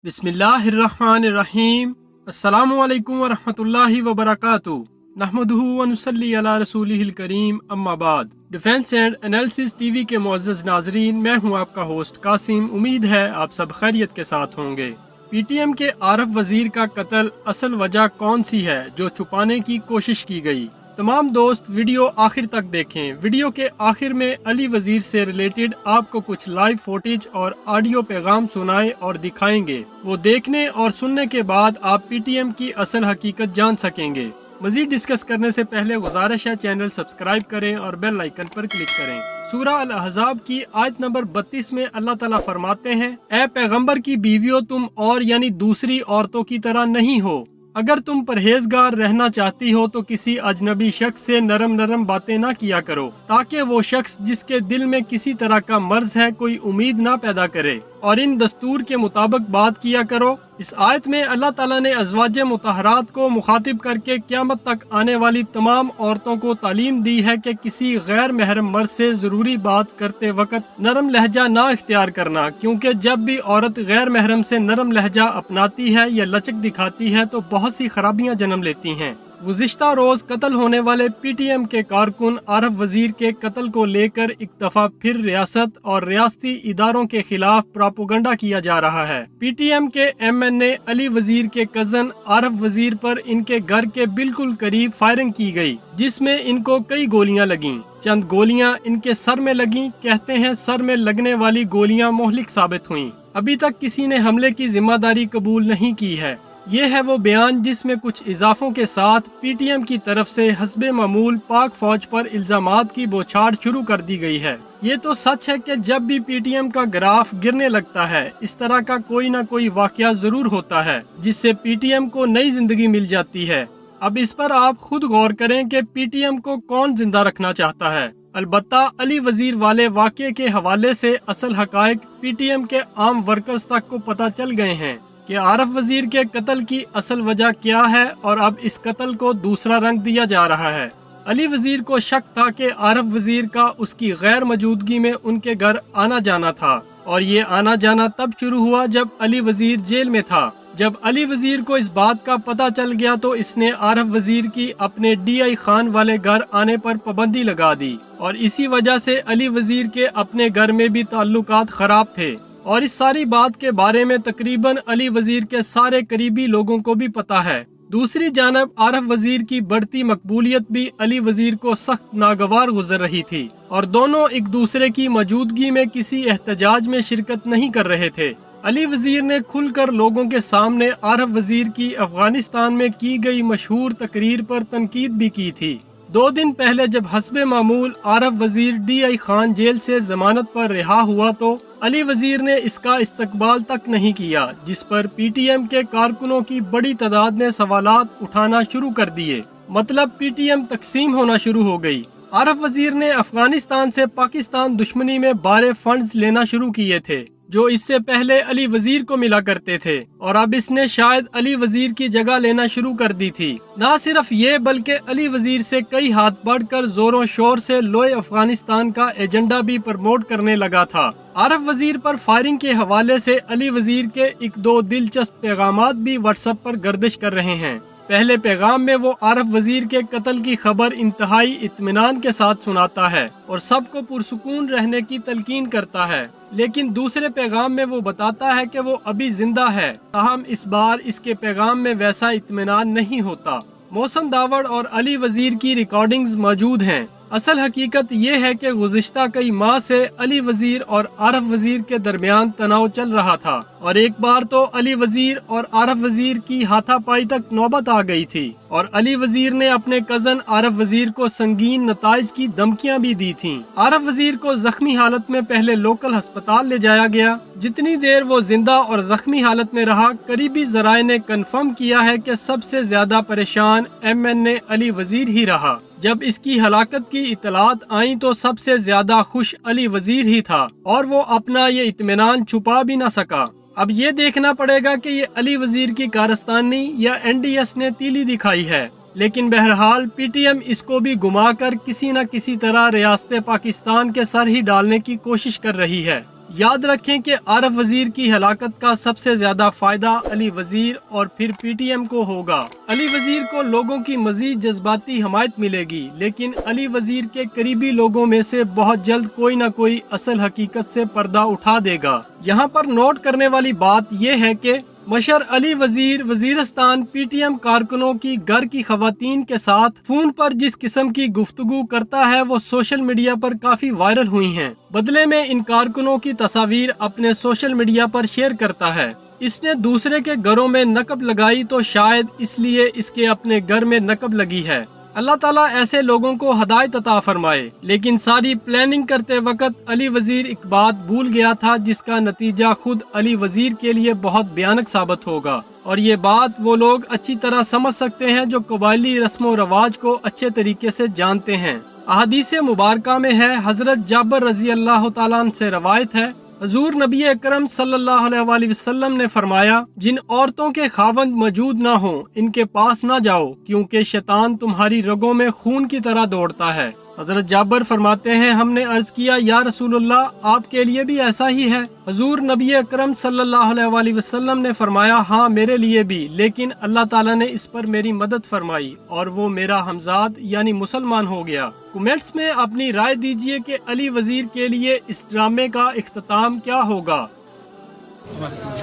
बिस्मिल्लाहिर्रहमानिर्रहीम। अस्सलामु अलैकुम वरहमतुल्लाहि वबरकातुहू। नहमदुहु व नुसल्ली अला रसूलिहिल करीम, अम्मा बाद। डिफेंस एंड एनालिसिस टीवी के मुअज़्ज़ज़ नाज़रीन, मैं हूं आपका होस्ट कासिम। उम्मीद है आप सब खैरियत के साथ होंगे। पीटीएम के आरफ वजीर का कत्ल, असल वजह कौन सी है जो छुपाने की कोशिश की गई? तमाम दोस्त वीडियो आखिर तक देखें। वीडियो के आखिर में अली वजीर से रिलेटेड आपको कुछ लाइव फुटेज और ऑडियो पैगाम सुनाए और दिखाएंगे। वो देखने और सुनने के बाद आप पीटीएम की असल हकीकत जान सकेंगे। मजीद डिस्कस करने से पहले गुजारिश है, चैनल सब्सक्राइब करें और बेल आइकन पर क्लिक करें। सूरह अल अहज़ाब की आयत नंबर 32 में अल्लाह ताला फरमाते हैं, ए पैगंबर की बीवियों, तुम और यानी दूसरी औरतों की तरह नहीं हो। अगर तुम परहेजगार रहना चाहती हो तो किसी अजनबी शख्स से नरम नरम बातें ना किया करो, ताकि वो शख्स जिसके दिल में किसी तरह का मर्ज है कोई उम्मीद ना पैदा करे, और इन दस्तूर के मुताबिक बात किया करो। इस आयत में अल्लाह ताला ने अज़वाजे मुतहरात को मुखातिब करके क़यामत तक आने वाली तमाम औरतों को तालीम दी है कि किसी गैर महरम मर्द से ज़रूरी बात करते वक्त नरम लहजा ना इख्तियार करना, क्योंकि जब भी औरत गैर महरम से नरम लहजा अपनाती है या लचक दिखाती है तो बहुत सी खराबियां जन्म लेती हैं। गुज़िश्ता रोज कत्ल होने वाले पीटीएम के कारकुन आरफ वजीर के कत्ल को लेकर एक दफा फिर रियासत और रियासती इदारों के खिलाफ प्रोपेगेंडा किया जा रहा है। पीटीएम के एमएनए अली वजीर के कजन आरफ वजीर पर इनके घर के बिल्कुल करीब फायरिंग की गई, जिसमें इनको कई गोलियां लगीं। चंद गोलियां इनके सर में लगीं। कहते हैं सर में लगने वाली गोलियां मोहलिक साबित हुईं। अभी तक किसी ने हमले की जिम्मेदारी कबूल नहीं की है। ये है वो बयान जिसमें कुछ इजाफों के साथ पीटीएम की तरफ से हस्बे मामूल पाक फौज पर इल्जामात की बौछार शुरू कर दी गई है। ये तो सच है कि जब भी पीटीएम का ग्राफ गिरने लगता है, इस तरह का कोई न कोई वाकया जरूर होता है जिससे पीटीएम को नई जिंदगी मिल जाती है। अब इस पर आप खुद गौर करें कि पीटीएम को कौन जिंदा रखना चाहता है। अलबत्ता अली वजीर वाले वाकये के हवाले से असल हकायक पीटीएम के आम वर्कर्स तक को पता चल गए हैं कि आरफ वजीर के कत्ल की असल वजह क्या है, और अब इस कत्ल को दूसरा रंग दिया जा रहा है। अली वजीर को शक था कि आरफ वजीर का उसकी गैर मौजूदगी में उनके घर आना जाना था, और ये आना जाना तब शुरू हुआ जब अली वजीर जेल में था। जब अली वजीर को इस बात का पता चल गया तो इसने आरफ वजीर की अपने डीआई खान वाले घर आने पर पाबंदी लगा दी, और इसी वजह से अली वजीर के अपने घर में भी ताल्लुकात खराब थे। और इस सारी बात के बारे में तकरीबन अली वजीर के सारे करीबी लोगों को भी पता है। दूसरी जानब आरफ वजीर की बढ़ती मकबूलियत भी अली वजीर को सख्त नागवार गुजर रही थी, और दोनों एक दूसरे की मौजूदगी में किसी एहतजाज में शिरकत नहीं कर रहे थे। अली वजीर ने खुलकर लोगों के सामने आरफ वजीर की अफगानिस्तान में की गई मशहूर तकरीर पर तनकीद भी की थी। 2 दिन पहले जब हस्बे मामूल आरफ वजीर डीआई खान जेल से जमानत पर रिहा हुआ तो अली वजीर ने इसका इस्तकबाल तक नहीं किया, जिस पर पीटीएम के कारकुनों की बड़ी तादाद ने सवालात उठाना शुरू कर दिए। मतलब पीटीएम तकसीम होना शुरू हो गई। आरफ वजीर ने अफगानिस्तान से पाकिस्तान दुश्मनी में बारे फंड्स लेना शुरू किए थे, जो इससे पहले अली वजीर को मिला करते थे, और अब इसने शायद अली वजीर की जगह लेना शुरू कर दी थी। न सिर्फ ये बल्कि अली वजीर से कई हाथ बढ़कर जोरों शोर से लोए अफगानिस्तान का एजेंडा भी प्रमोट करने लगा था। आरफ वजीर पर फायरिंग के हवाले से अली वजीर के 1-2 दिलचस्प पैगामात भी व्हाट्सएप पर गर्दिश कर रहे हैं। पहले पैगाम में वो आरफ वजीर के कत्ल की खबर इंतहाई इत्मीनान के साथ सुनाता है और सबको पुरसुकून रहने की तलकीन करता है, लेकिन दूसरे पैगाम में वो बताता है कि वो अभी जिंदा है। ताहम इस बार इसके पैगाम में वैसा इत्मीनान नहीं होता। मौसम दावड़ और अली वजीर की रिकॉर्डिंग्स मौजूद हैं। असल हकीकत ये है कि गुज़िश्ता कई माह से अली वजीर और आरफ वजीर के दरमियान तनाव चल रहा था, और एक बार तो अली वजीर और आरफ वजीर की हाथापाई तक नौबत आ गई थी, और अली वजीर ने अपने कजन आरफ वजीर को संगीन नताइज की धमकियां भी दी थीं। आरफ वजीर को जख्मी हालत में पहले लोकल अस्पताल ले जाया गया। जितनी देर वो जिंदा और जख्मी हालत में रहा, करीबी जराए ने कन्फर्म किया है कि सबसे ज्यादा परेशान एमएनए अली वजीर ही रहा। जब इसकी हलाकत की इतलात आई तो सबसे ज्यादा खुश अली वजीर ही था, और वो अपना ये इत्मीनान छुपा भी न सका। अब ये देखना पड़ेगा कि ये अली वजीर की कारस्तानी या एनडीएस ने तीली दिखाई है, लेकिन बहरहाल पीटीएम इसको भी घुमाकर किसी न किसी तरह रियासत पाकिस्तान के सर ही डालने की कोशिश कर रही है। याद रखें कि आरिफ वजीर की हलाकत का सबसे ज्यादा फायदा अली वजीर और फिर PTM को होगा। अली वजीर को लोगों की मजीद जज्बाती हमायत मिलेगी, लेकिन अली वजीर के करीबी लोगों में से बहुत जल्द कोई न कोई असल हकीकत से पर्दा उठा देगा। यहाँ पर नोट करने वाली बात यह है कि मशर अली वजीर वजीरिस्तान PTM कारकुनों की घर की खवातीन के साथ फोन पर जिस किस्म की गुफ्तगू करता है वो सोशल मीडिया पर काफी वायरल हुई हैं। बदले में इन कारकुनों की तस्वीर अपने सोशल मीडिया पर शेयर करता है। इसने दूसरे के घरों में नकब लगाई तो शायद इसलिए इसके अपने घर में नकब लगी है। अल्लाह ताला ऐसे लोगों को हदायत अता फरमाए। लेकिन सारी प्लानिंग करते वक्त अली वजीर एक बात भूल गया था जिसका नतीजा खुद अली वजीर के लिए बहुत भयानक साबित होगा, और ये बात वो लोग अच्छी तरह समझ सकते हैं जो कबायली रस्मो रवाज को अच्छे तरीके से जानते हैं। अहदीस मुबारका में है, हजरत जाबर रजी अल्लाह तआला अन्हु से रवायत है, हुजूर नबी अकरम सल्लल्लाहु अलैहि वसल्लम ने फरमाया, जिन औरतों के खावंद मौजूद ना हो इनके पास ना जाओ, क्योंकि शैतान तुम्हारी रगों में खून की तरह दौड़ता है। हजरत जाबर फरमाते हैं, हमने अर्ज किया, या रसूलुल्लाह, आपके लिए भी ऐसा ही है? हुजूर नबी अकरम सल्लल्लाहु अलैहि वसल्लम ने फरमाया, हाँ मेरे लिए भी, लेकिन अल्लाह ताला ने इस पर मेरी मदद फरमाई और वो मेरा हमजाद यानी मुसलमान हो गया। कमेंट्स में अपनी राय दीजिए कि अली वजीर के लिए इस ड्रामे का इख्तिताम क्या होगा।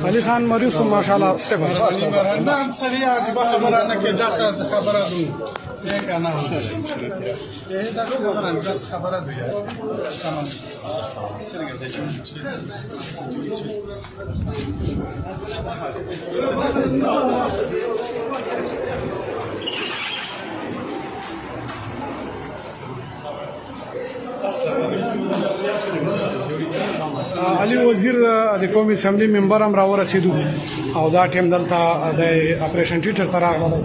अली खान मरियस माशाल्लाह से अली वजीर د قومي اسمبلی ممبر هم راورسېدو او دا ټیم دلته د اپریشن ټیټر ته راغلی.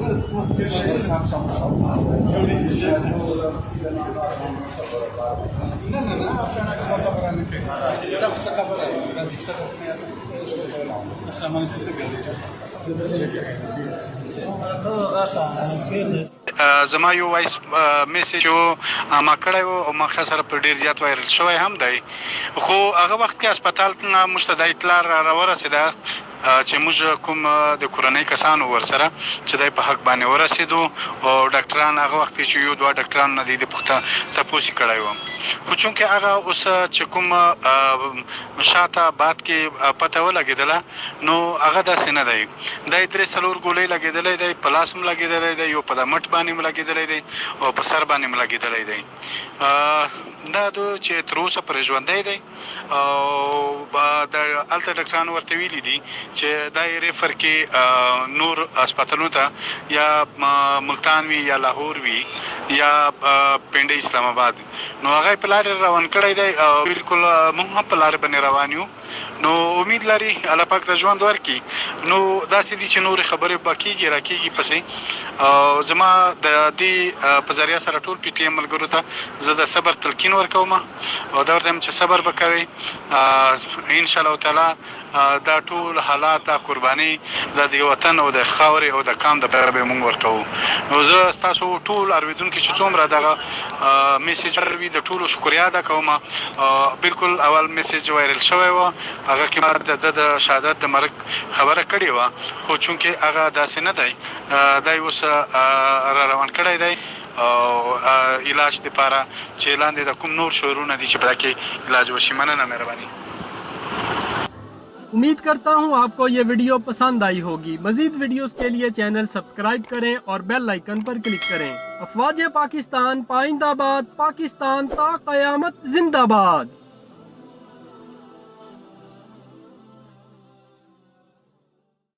زما یو وایس میسج ما کړی و او ما سره په ډیر زیات وایرل شوی هم دی، خو هغه وخت کې هسپتال ته موږ ته د اطلاع راورسېده چې موږ کوم د کورنۍ کسانو ورسره چې دی په حق باندې ورسېدو او ډاکټران هغه وخت کې چې یو دوه ډاکټران نه دی د تپوس کړی و، خو چونکې هغه اوس چې کوم شاته بعد کې پته ولګېدله نو هغه داسې نه دی، دی 3-4 ګولۍ لګېدلی دی، په لاس هم لګېدلی دی، یو په د مټ باندې هم لګېدلی دی او په سر باندې هم لګېدلی دی. دا چې تر اوسه پرې ژوندی دی او د هلته ډاکټرانو ورته ویلي دي چې دا یې ریفر کې نور هسپتالونو ته یا ملتان وي یا لاهور وي یا پنډۍ اسلام آباد، نو هغه په لارې روان کړی دی او بالکل موږ هم په لارې باندې روان یو. نو امید لري الله پاک د ژوند ورکړي. نو داسې دي چې نورې خبرې به کېږي راکېږي پسې، او زما د دې په ذریعه سره ټول PTM ملګرو ته زه د صبر تلقین ورکوم او دا ورته یم چې صبر به کوئ انشاءالله تعالی. دا ټول حالات دا قرباني د وطن او د خاورې او د قام دپاره به موږ ورکوو. نو زه ستاسو ټول اورېدونکي چې څومره دغه میسج وي د ټولو شکریا ادا کوم. بالکل اول میسج وایرل شوی و، هغه کې ما د شهادت د مرګ خبره کړې وه، خو چونکې هغه داسې نه دی، دی اوس را روان کړی دی او علاج دپاره چې لاندې د کوم نور شعرونه دي چې په دا کې علاج وشي. مننه، مهرباني. उम्मीद करता हूँ आपको ये वीडियो पसंद आई होगी। मजीद वीडियोस के लिए चैनल सब्सक्राइब करें और बेल आइकन पर क्लिक करें। अफवाज पाकिस्तान पाइंदाबाद, पाकिस्तान ता क़यामत जिंदाबाद।